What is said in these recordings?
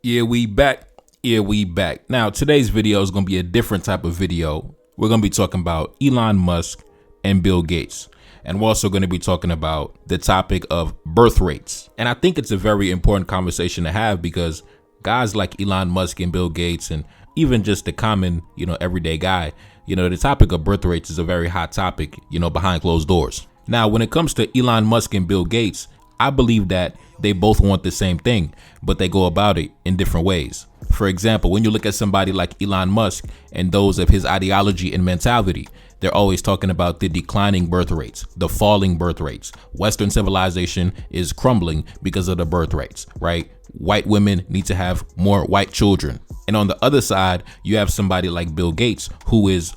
Yeah, we back. Yeah, we back. Now, today's video is going to be a different type of video. We're going to be talking about Elon Musk and Bill Gates. And we're also going to be talking about the topic of birth rates. And I think it's a very important conversation to have because guys like Elon Musk and Bill Gates, and even just the common, everyday guy, the topic of birth rates is a very hot topic, behind closed doors. Now, when it comes to Elon Musk and Bill Gates, I believe that they both want the same thing, but they go about it in different ways. For example, when you look at somebody like Elon Musk and those of his ideology and mentality, they're always talking about the declining birth rates, the falling birth rates. Western civilization is crumbling because of the birth rates, right? White women need to have more white children. And on the other side, you have somebody like Bill Gates, who is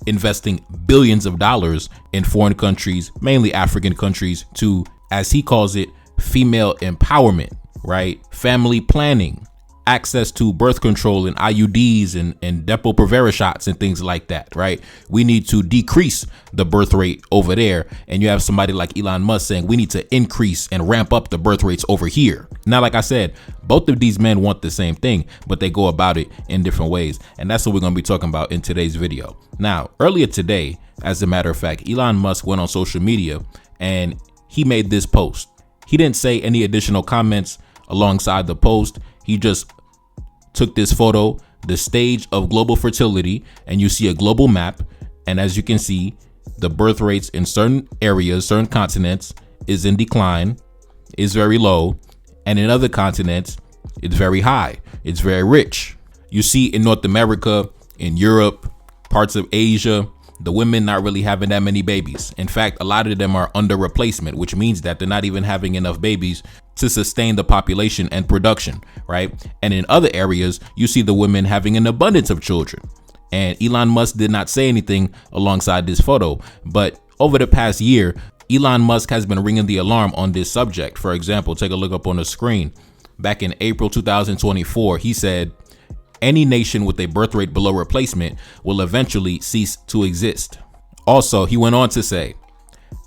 investing billions of dollars in foreign countries, mainly African countries, to, as he calls it, female empowerment, right? Family planning, access to birth control and IUDs and Depo-Provera shots and things like that, right? We need to decrease the birth rate over there. And you have somebody like Elon Musk saying we need to increase and ramp up the birth rates over here. Now, like I said, both of these men want the same thing, but they go about it in different ways. And that's what we're going to be talking about in today's video. Now, earlier today, as a matter of fact, Elon Musk went on social media and he made this post. He didn't say any additional comments alongside the post. He just took this photo, the stage of global fertility, and you see a global map. And as you can see, the birth rates in certain areas, certain continents is in decline, is very low. And in other continents, it's very high. It's very rich. You see in North America, in Europe, parts of Asia, the women not really having that many babies. In fact, a lot of them are under replacement, which means that they're not even having enough babies to sustain the population and production, right? And in other areas, you see the women having an abundance of children. And Elon Musk did not say anything alongside this photo, but over the past year, Elon Musk has been ringing the alarm on this subject. For example, take a look up on the screen. Back in April 2024, he said, any nation with a birth rate below replacement will eventually cease to exist. Also, he went on to say,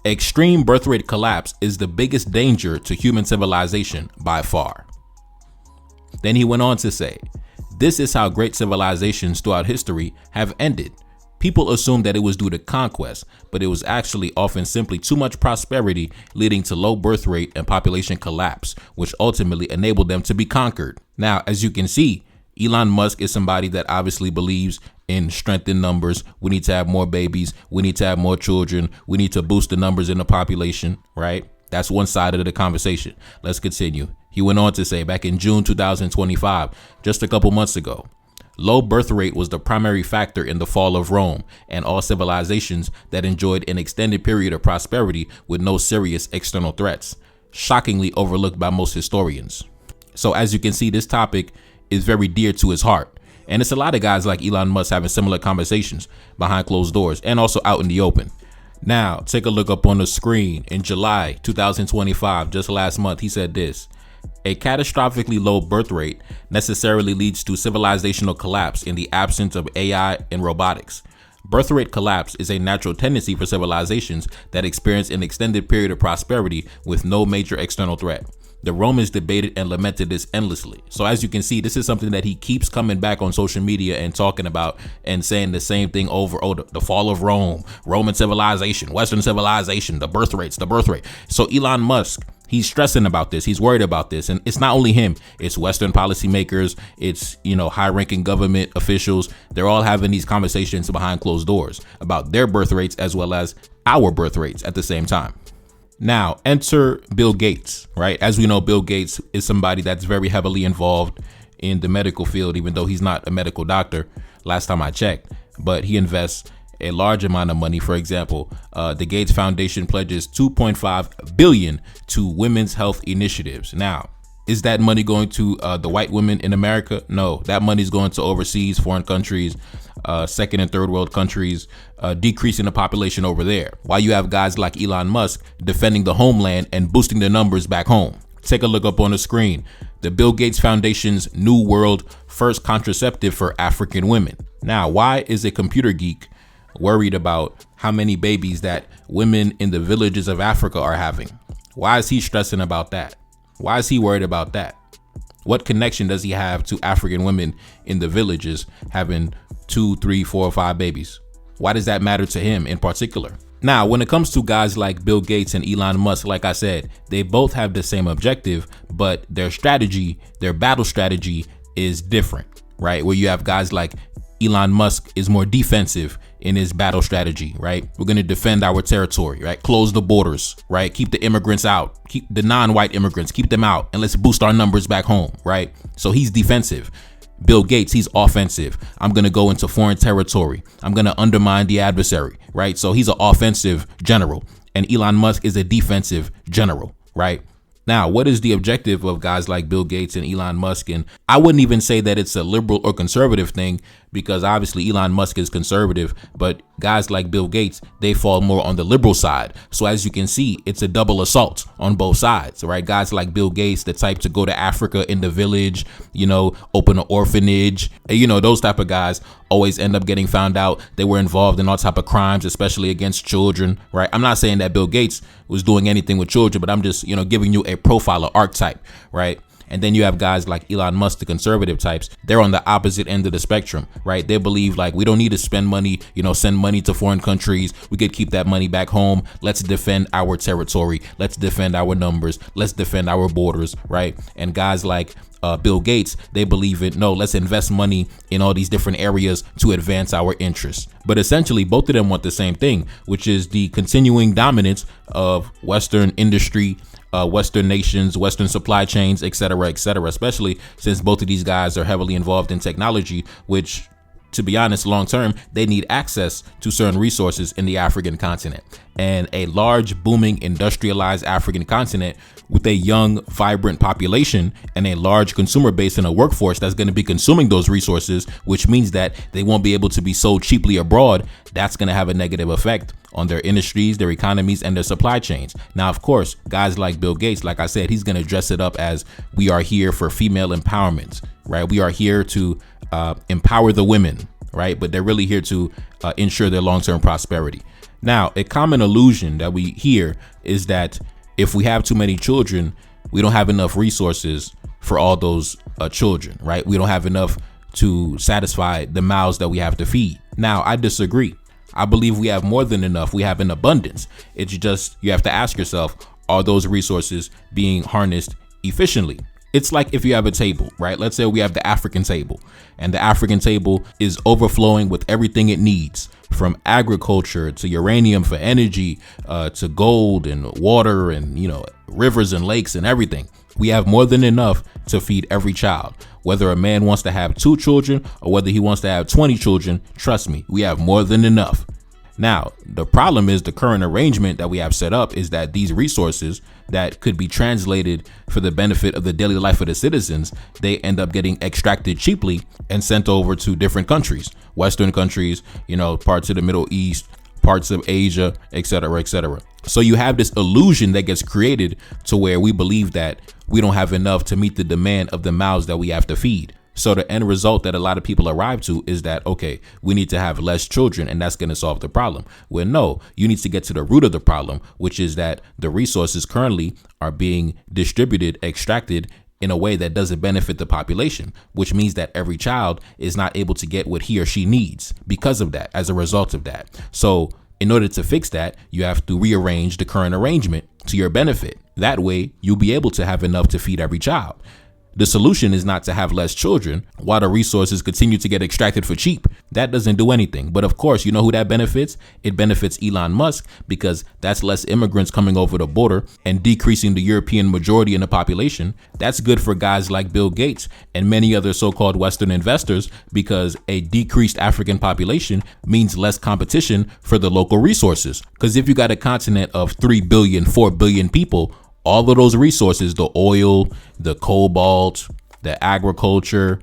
extreme birth rate collapse is the biggest danger to human civilization by far. Then he went on to say, this is how great civilizations throughout history have ended. People assume that it was due to conquest, but it was actually often simply too much prosperity leading to low birth rate and population collapse, which ultimately enabled them to be conquered. Now, as you can see, Elon Musk is somebody that obviously believes in strength in numbers. We need to have more babies. We need to have more children. We need to boost the numbers in the population, right? That's one side of the conversation. Let's continue. He went on to say back in June 2025, just a couple months ago, low birth rate was the primary factor in the fall of Rome and all civilizations that enjoyed an extended period of prosperity with no serious external threats, shockingly overlooked by most historians. So as you can see, this topic is very dear to his heart. And it's a lot of guys like Elon Musk having similar conversations behind closed doors and also out in the open. Now, take a look up on the screen. In July 2025, just last month, he said this: a catastrophically low birth rate necessarily leads to civilizational collapse in the absence of AI and robotics. Birth rate collapse is a natural tendency for civilizations that experience an extended period of prosperity with no major external threat. The Romans debated and lamented this endlessly. So as you can see, this is something that he keeps coming back on social media and talking about and saying the same thing over. Oh, the fall of Rome, Roman civilization, Western civilization, the birth rate. So Elon Musk, he's stressing about this. He's worried about this. And it's not only him. It's Western policymakers. It's, high-ranking government officials. They're all having these conversations behind closed doors about their birth rates as well as our birth rates at the same time. Now, enter Bill Gates, right? As we know, Bill Gates is somebody that's very heavily involved in the medical field, even though he's not a medical doctor, last time I checked. But he invests a large amount of money. For example, the Gates Foundation pledges $2.5 billion to women's health initiatives. Now, is that money going to the white women in America? No, that money is going to overseas, foreign countries, second and third world countries, decreasing the population over there. While you have guys like Elon Musk defending the homeland and boosting the numbers back home. Take a look up on the screen. The Bill Gates Foundation's New World First Contraceptive for African Women. Now, why is a computer geek worried about how many babies that women in the villages of Africa are having? Why is he stressing about that? Why is he worried about that? What connection does he have to African women in the villages having 2, 3, 4, or 5 babies? Why does that matter to him in particular? Now, when it comes to guys like Bill Gates and Elon Musk, like I said, they both have the same objective, but their strategy, their battle strategy is different, right? Where you have guys like Elon Musk is more defensive in his battle strategy, right? We're going to defend our territory, right? Close the borders, right? Keep the immigrants out, keep the non-white immigrants, keep them out, and let's boost our numbers back home, right? So he's defensive. Bill Gates, he's offensive. I'm going to go into foreign territory. I'm going to undermine the adversary, right? So he's an offensive general, and Elon Musk is a defensive general, right? Now, what is the objective of guys like Bill Gates and Elon Musk? And I wouldn't even say that it's a liberal or conservative thing, because obviously Elon Musk is conservative, but guys like Bill Gates, they fall more on the liberal side. So as you can see, it's a double assault on both sides, right? Guys like Bill Gates, the type to go to Africa in the village, open an orphanage, those type of guys always end up getting found out. They were involved in all type of crimes, especially against children, right? I'm not saying that Bill Gates was doing anything with children, but I'm just, giving you a profile, or archetype, right? And then you have guys like Elon Musk, the conservative types. They're on the opposite end of the spectrum, right? They believe like we don't need to spend money, send money to foreign countries. We could keep that money back home. Let's defend our territory. Let's defend our numbers. Let's defend our borders, right? And guys like Bill Gates, they believe in, no, let's invest money in all these different areas to advance our interests. But essentially, both of them want the same thing, which is the continuing dominance of Western industry, Western nations, Western supply chains, et cetera, especially since both of these guys are heavily involved in technology, which, to be honest, long term, they need access to certain resources in the African continent. And a large, booming, industrialized African continent with a young, vibrant population and a large consumer base and a workforce that's going to be consuming those resources, which means that they won't be able to be sold cheaply abroad. That's going to have a negative effect on their industries, their economies, and their supply chains. Now, of course, guys like Bill Gates, like I said, he's going to dress it up as we are here for female empowerment, right? We are here to empower the women, right? But they're really here to ensure their long-term prosperity. Now, a common illusion that we hear is that if we have too many children, we don't have enough resources for all those children, right? We don't have enough to satisfy the mouths that we have to feed. Now, I disagree. I believe we have more than enough. We have an abundance. It's just, you have to ask yourself, are those resources being harnessed efficiently? It's like if you have a table, right? Let's say we have the African table, and the African table is overflowing with everything it needs, from agriculture to uranium for energy, to gold and water and, rivers and lakes and everything. We have more than enough to feed every child. Whether a man wants to have 2 children or whether he wants to have 20 children, trust me, we have more than enough. Now, the problem is the current arrangement that we have set up is that these resources that could be translated for the benefit of the daily life of the citizens, they end up getting extracted cheaply and sent over to different countries, Western countries, parts of the Middle East, parts of Asia, et cetera. So you have this illusion that gets created to where we believe that we don't have enough to meet the demand of the mouths that we have to feed. So the end result that a lot of people arrive to is that, okay, we need to have less children and that's going to solve the problem. Well, no, you need to get to the root of the problem, which is that the resources currently are being distributed, extracted in a way that doesn't benefit the population, which means that every child is not able to get what he or she needs because of that, as a result of that. So in order to fix that, you have to rearrange the current arrangement to your benefit. That way, you'll be able to have enough to feed every child. The solution is not to have less children while the resources continue to get extracted for cheap. That doesn't do anything. But of course, you know who that benefits? It benefits Elon Musk, because that's less immigrants coming over the border and decreasing the European majority in the population. That's good for guys like Bill Gates and many other so-called Western investors, because a decreased African population means less competition for the local resources. Because if you got a continent of 3 billion, 4 billion people, all of those resources, the oil, the cobalt, the agriculture,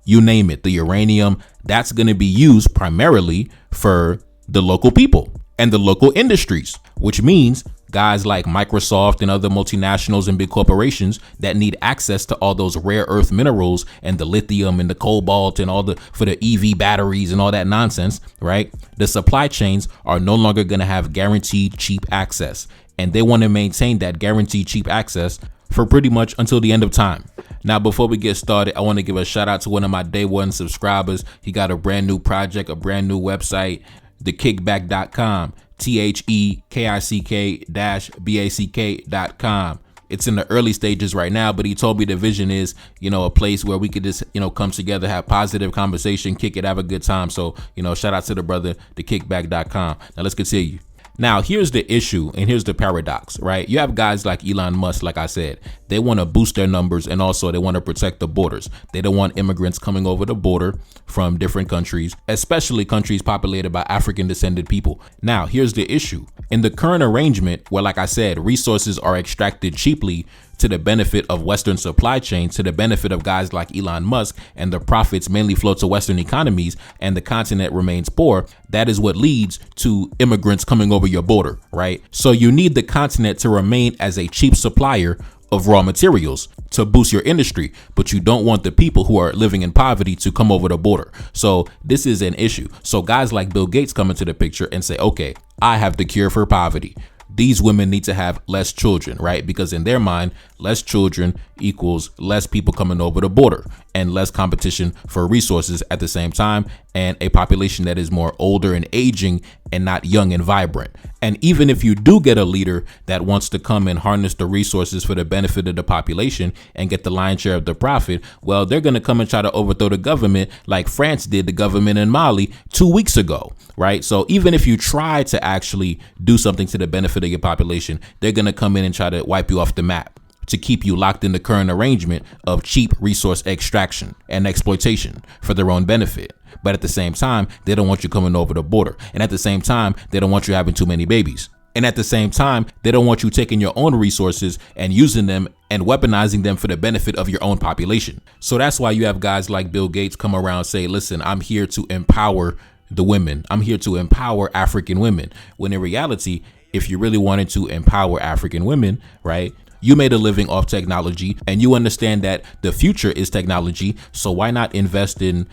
you name it, the uranium, that's going to be used primarily for the local people and the local industries, which means guys like Microsoft and other multinationals and big corporations that need access to all those rare earth minerals and the lithium and the cobalt and all for the EV batteries and all that nonsense, right? The supply chains are no longer going to have guaranteed cheap access. And they want to maintain that guaranteed cheap access for pretty much until the end of time. Now, before we get started, I want to give a shout out to one of my day one subscribers. He got a brand new project, a brand new website, thekickback.com, THEKICK-BACK.com. It's in the early stages right now, but he told me the vision is, a place where we could just, come together, have positive conversation, kick it, have a good time. So, shout out to the brother, thekickback.com. Now let's continue. Now, here's the issue and here's the paradox, right? You have guys like Elon Musk, like I said, they want to boost their numbers and also they want to protect the borders. They don't want immigrants coming over the border from different countries, especially countries populated by African descended people. Now, here's the issue. In the current arrangement where, like I said, resources are extracted cheaply to the benefit of Western supply chains, to the benefit of guys like Elon Musk, and the profits mainly flow to Western economies and the continent remains poor, that is what leads to immigrants coming over your border, right? So you need the continent to remain as a cheap supplier of raw materials to boost your industry, but you don't want the people who are living in poverty to come over the border. So this is an issue. So guys like Bill Gates come into the picture and say, okay, I have the cure for poverty. These women need to have less children, right? Because in their mind, less children equals less people coming over the border and less competition for resources at the same time, and a population that is more older and aging and not young and vibrant. And even if you do get a leader that wants to come and harness the resources for the benefit of the population and get the lion's share of the profit, well, they're going to come and try to overthrow the government like France did the government in Mali 2 weeks ago, right? So even if you try to actually do something to the benefit of your population, they're going to come in and try to wipe you off the map to keep you locked in the current arrangement of cheap resource extraction and exploitation for their own benefit. But at the same time, they don't want you coming over the border. And at the same time, they don't want you having too many babies. And at the same time, they don't want you taking your own resources and using them and weaponizing them for the benefit of your own population. So that's why you have guys like Bill Gates come around and say, listen, I'm here to empower the women. I'm here to empower African women. When in reality, if you really wanted to empower African women, right, you made a living off technology and you understand that the future is technology. So why not invest in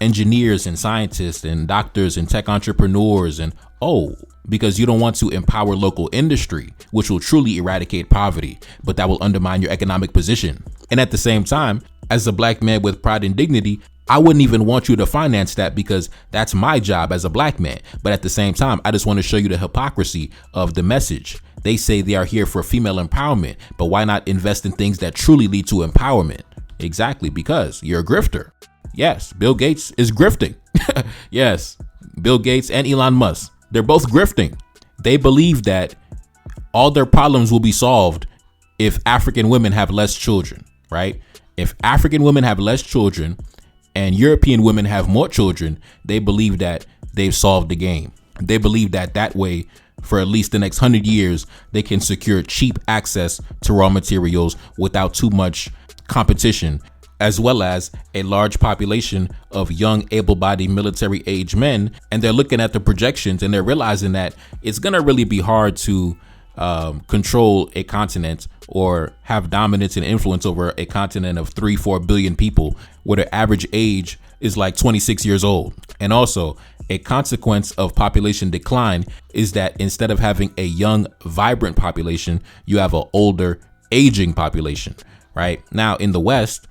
engineers and scientists and doctors and tech entrepreneurs? And because you don't want to empower local industry, which will truly eradicate poverty, but that will undermine your economic position. And at the same time, as a black man with pride and dignity, I wouldn't even want you to finance that because that's my job as a black man. But at the same time, I just want to show you the hypocrisy of the message. They say they are here for female empowerment, but why not invest in things that truly lead to empowerment? Exactly, because you're a grifter. Yes, Bill Gates is grifting. Yes, Bill Gates and Elon Musk, they're both grifting. They believe that all their problems will be solved if African women have less children, right? If African women have less children and European women have more children, they believe that they've solved the game. They believe that way, for at least the next 100 years, they can secure cheap access to raw materials without too much competition, as well as a large population of young, able-bodied military-age men. And they're looking at the projections and they're realizing that it's going to really be hard to control a continent or have dominance and influence over a continent of 3-4 billion people where the average age is like 26 years old. And also, a consequence of population decline is that instead of having a young, vibrant population, you have an older, aging population, right? Now, in the West,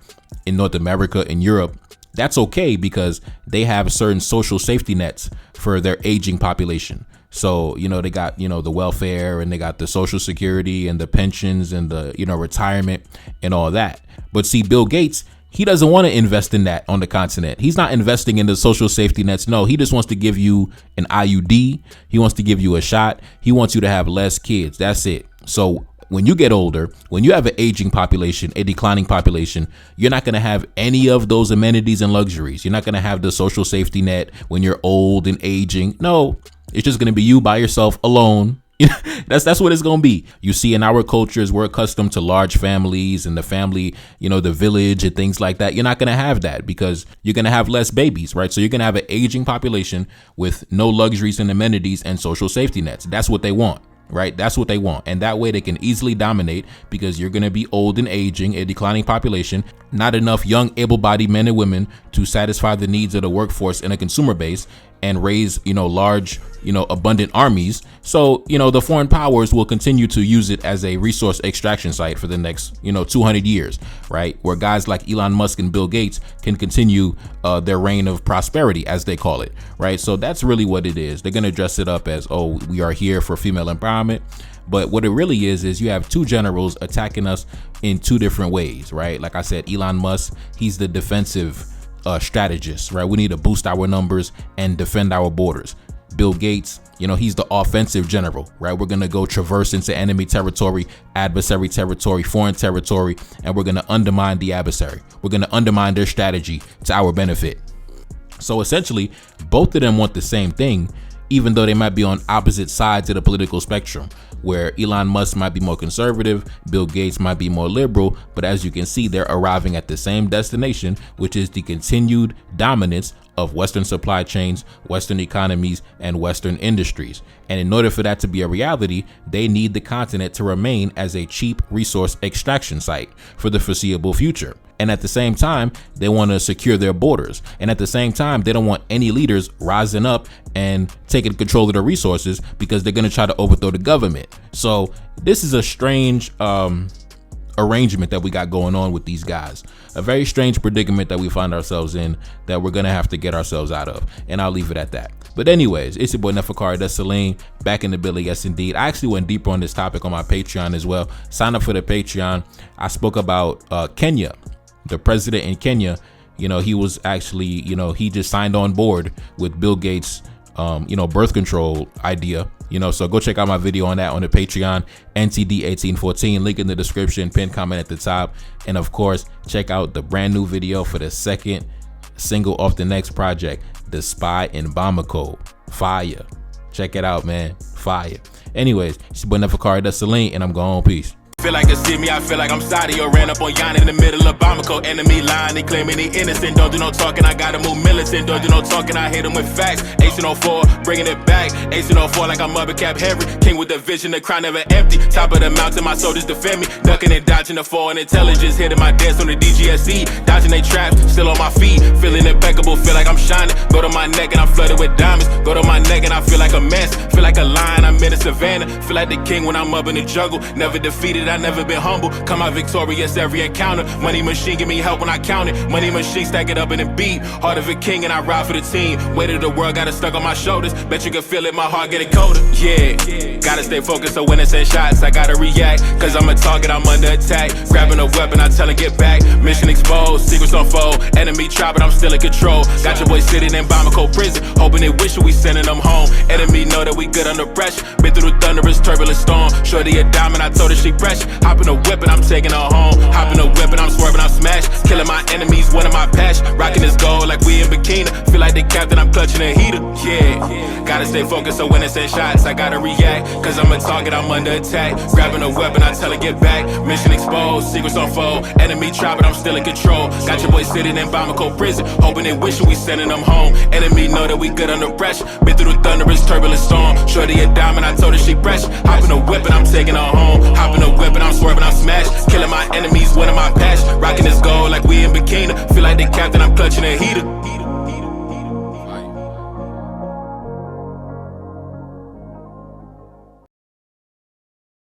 in North America, in Europe, that's okay because they have certain social safety nets for their aging population. So, they got, the welfare and they got the social security and the pensions and the, retirement and all that. But see, Bill Gates, he doesn't want to invest in that on the continent. He's not investing in the social safety nets. No, he just wants to give you an IUD. He wants to give you a shot. He wants you to have less kids. That's it. So when you get older, when you have an aging population, a declining population, you're not going to have any of those amenities and luxuries. You're not going to have the social safety net when you're old and aging. No, it's just going to be you by yourself alone. That's what it's going to be. You see, in our cultures, we're accustomed to large families and the family, the village and things like that. You're not going to have that because you're going to have less babies, right? So you're going to have an aging population with no luxuries and amenities and social safety nets. That's what they want, right? That's what they want. And that way they can easily dominate because you're going to be old and aging, a declining population, not enough young, able-bodied men and women to satisfy the needs of the workforce and a consumer base. and raise, large, abundant armies. So, the foreign powers will continue to use it as a resource extraction site for the next, 200 years, right? Where guys like Elon Musk and Bill Gates can continue their reign of prosperity, as they call it, right? So that's really what it is. They're going to dress it up as, oh, we are here for female empowerment. But what it really is you have two generals attacking us in two different ways, right? Like I said, Elon Musk, he's the defensive strategist, right? We need to boost our numbers and defend our borders. Bill Gates, he's the offensive general, right? We're going to go traverse into enemy territory, adversary territory, foreign territory, and we're going to undermine the adversary. We're going to undermine their strategy to our benefit. So essentially, both of them want the same thing, even though they might be on opposite sides of the political spectrum, where Elon Musk might be more conservative, Bill Gates might be more liberal, but as you can see, they're arriving at the same destination, which is the continued dominance of Western supply chains, Western economies, and Western industries. And in order for that to be a reality, they need the continent to remain as a cheap resource extraction site for the foreseeable future. And at the same time, they want to secure their borders. And at the same time, they don't want any leaders rising up and taking control of the resources, because they're going to try to overthrow the government. So this is a strange arrangement that we got going on with these guys. A very strange predicament that we find ourselves in, that we're going to have to get ourselves out of. And I'll leave it at that. But anyways, it's your boy NelsonAmadeus, Celine, back in the building. Yes, indeed. I actually went deeper on this topic on my Patreon as well. Sign up for the Patreon. I spoke about Kenya. The president in Kenya, he was actually, he just signed on board with Bill Gates, birth control idea, so go check out my video on that on the Patreon, NTD1814, link in the description, pinned comment at the top. And of course, check out the brand new video for the second single off the next project, The Spy in Bamako. Fire. Check it out, man. Fire. Anyways, it's your boy NelsonAmadeus, Celine, and I'm going home. Peace. Feel like a see me, I feel like I'm Saudi or ran up on Yan in the middle of Bamako. Enemy line, they claiming he innocent. Don't do no talking, I gotta move militant. Don't do no talking, I hit him with facts. 1804, bringing it back. 1804 like I'm Mother Cap Henry. King with the vision, the crown never empty. Top of the mountain, my soldiers defend me. Ducking and dodging the foreign intelligence. Hitting my dance on the DGSE. Dodging they traps, still on my feet. Feeling impeccable, feel like I'm shining. Go to my neck and I'm flooded with diamonds. Go to my neck and I feel like a mess. Feel like a lion, I'm in the savannah. Feel like the king when I'm up in the jungle. Never defeated, I never been humble. Come out victorious every encounter. Money machine give me help when I count it. Money machine stack it up in a beat. Heart of a king and I ride for the team. Weight of the world got it stuck on my shoulders. Bet you can feel it, my heart getting colder. Yeah, gotta stay focused so when it's in shots I gotta react. Cause I'm a target, I'm under attack. Grabbing a weapon, I tell her get back. Mission exposed, secrets unfold. Enemy try but I'm still in control. Got your boy sitting in Bamako prison, hoping they wish we sending them home. Enemy know that we good under pressure. Been through the thunderous turbulent storm. Shorty a diamond, I told her she pressure. Hop in a whip and I'm taking her home. Hop in a whip and I'm swerving, I'm smashed. Killing my enemies, one of my passion. Rocking this gold like we in bikini. Feel like the captain, I'm clutching a heater. Yeah, gotta stay focused so when it's in shots I gotta react. Cause I'm a target, I'm under attack. Grabbing a weapon, I tell her get back. Mission exposed, secrets unfold. Enemy try but I'm still in control. Got your boy sitting in Bamako prison, hoping they wishing we sending them home. Enemy know that we good under pressure. Been through the thunderous turbulent storm. Shorty a diamond, I told her she pressure. Hop in a whip and I'm taking her home. Hop in a whip and I'm swerving, I'm smashed. Killing my enemies, one of my passion. Rocking this gold like we in bikini. Feel like the captain, I'm clutching a heater.